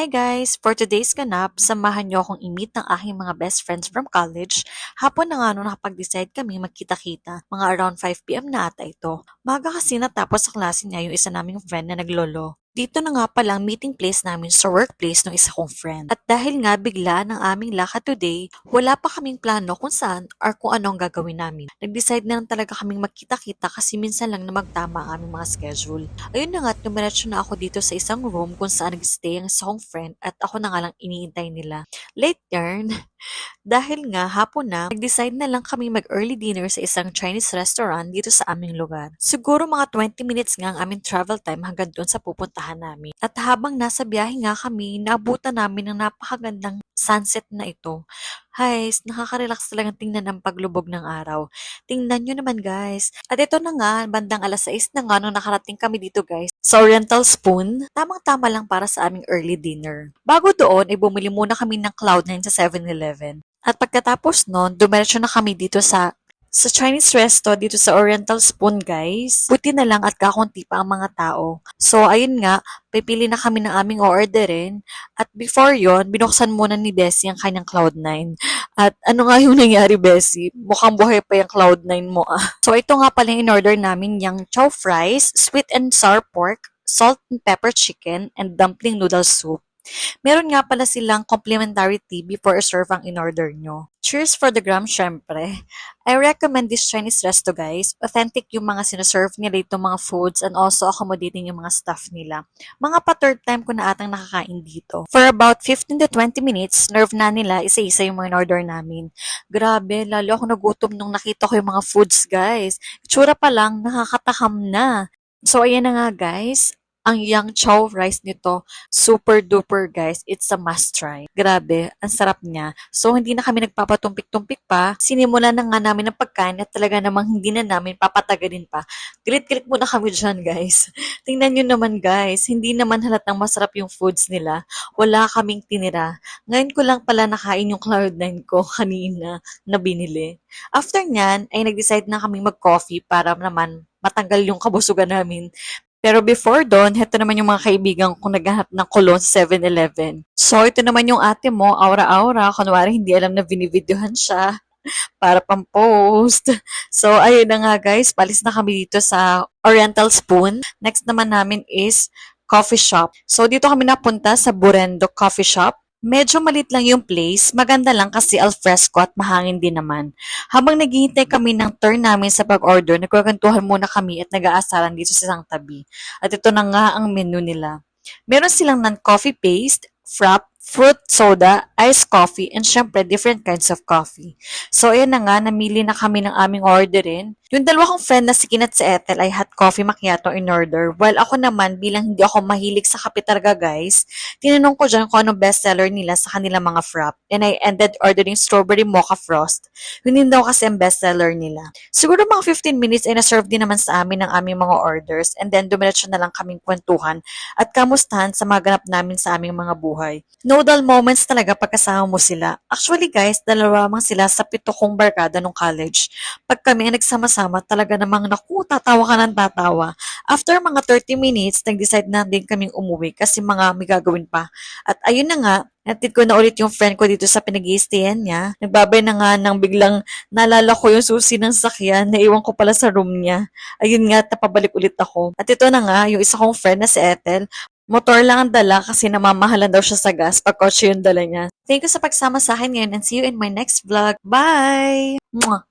Hi guys! For today's ganap, samahan niyo akong i-meet ng aking mga best friends from college. Hapon na nga nung nakapag-decide kami magkita-kita. Mga around 5 p.m. na ata ito. Maga kasi natapos sa klase niya yung isa naming friend na naglolo. Dito na nga palang meeting place namin sa workplace ng isa kong friend. At dahil nga bigla ng aming lakad today, wala pa kaming plano kung saan or kung ano ang gagawin namin. Nag-decide na lang talaga kaming magkita-kita kasi minsan lang na magtama ang aming mga schedule. Ayun na nga, dumiretso na ako dito sa isang room kung saan nag-stay ang isa kong friend at ako na nga lang iniintay nila. Late yarn. Dahil nga hapon na, nag-decide na lang kami mag-early dinner sa isang Chinese restaurant dito sa aming lugar. Siguro mga 20 minutes nga ang aming travel time hanggang doon sa pupuntahan namin. At habang nasa biyahe nga kami, naabutan namin ng napakagandang sunset na ito. Guys, nakaka-relax talagang tingnan ang paglubog ng araw. Tingnan nyo naman guys. At ito na nga, bandang alas 6 na nga nung nakarating kami dito guys sa Oriental Spoon. Tamang-tama lang para sa aming early dinner. Bago doon, ay bumili muna kami ng Cloud9 sa 7-Eleven. At pagkatapos nun, dumiretso na kami dito sa Chinese resto dito sa Oriental Spoon, guys. Buti na lang at kakunti pa ang mga tao. So, ayun nga, pipili na kami ng aming orderin. At before yon, binuksan muna ni Bessie ang kanyang Cloud9. At ano nga yung nangyari, Bessie? Mukhang buhay pa yung Cloud9 mo, ah. So, ito nga pala yung in-order namin, yung chow fries, sweet and sour pork, salt and pepper chicken, and dumpling noodle soup. Meron nga pala silang complimentary tea before i-serve ang in-order nyo. Cheers for the gram, syempre. I recommend this Chinese resto, guys. Authentic yung mga sinaserve nila itong mga foods and also accommodating yung mga staff nila. Mga pa third time ko na atang nakakain dito. For about 15 to 20 minutes, nerve na nila, isa-isa yung mga in-order namin. Grabe, lalo ako nagutom nung nakita ko yung mga foods, guys. Itsura pa lang, nakakatakam na. So, ayan na nga, guys. Ang yang chow rice nito, super duper guys. It's a must try. Grabe, ang sarap niya. So, hindi na kami nagpapatumpik-tumpik pa. Sinimulan na nga namin ang pagkain at talaga namang hindi na namin papatagalin pa. Galit-galit muna kami dyan, guys. Tingnan nyo naman, guys. Hindi naman halatang masarap yung foods nila. Wala kaming tinira. Ngayon ko lang pala nakain yung Cloud9 ko kanina na binili. After nyan, ay nag-decide na kami mag-coffee para naman matanggal yung kabusugan namin. Pero before doon, heto naman yung mga kaibigan kong naghahanap ng cologne sa 7-Eleven. So, ito naman yung ate mo, aura-aura. Kunwari, hindi alam na binivideohan siya para pang-post. So, ayun na nga guys, palis na kami dito sa Oriental Spoon. Next naman namin is coffee shop. So, dito kami napunta sa Burendo Coffee Shop. Medyo malit lang yung place, maganda lang kasi alfresco at mahangin din naman. Habang naghihintay kami ng turn namin sa pag-order, nagkwentuhan muna kami at nag-aasaran dito sa isang tabi. At ito na nga ang menu nila. Meron silang non-coffee paste, frap, fruit soda, iced coffee, and syempre different kinds of coffee. So ayan na nga, namili na kami ng aming orderin. Yung dalawa kong friend na si Kinat si Ethel ay hot coffee macchiato in order. While ako naman, bilang hindi ako mahilig sa kape talaga guys, tinanong ko dyan kung anong bestseller nila sa kanilang mga frap. And I ended ordering strawberry mocha frost. Yun din daw kasi ang bestseller nila. Siguro mga 15 minutes ay na-serve din naman sa amin ng aming mga orders. And then dumiretso na lang kaming kwentuhan at kamustahan sa mga ganap namin sa aming mga buhay. No dull moments talaga pagkasama mo sila. Actually guys, dalawa mang sila sa 7 kong barkada nung college. Pag kami ang nagsama-sama, talaga namang naku, tatawa ka ng tatawa. After mga 30 minutes, nag-decide na din kaming umuwi kasi mga may gagawin pa. At ayun na nga, natid ko na ulit yung friend ko dito sa pinag-i-stayan niya. Nagbabay na nga nang biglang naalala ko yung susi ng sakyan, naiwan ko pala sa room niya. Ayun nga, napabalik ulit ako. At ito na nga, yung isa kong friend na si Ethel, motor lang ang dala kasi namamahalan daw siya sa gas pag kotse yung dala niya. Thank you sa pagsama sa akin ngayon and see you in my next vlog. Bye! Mwah!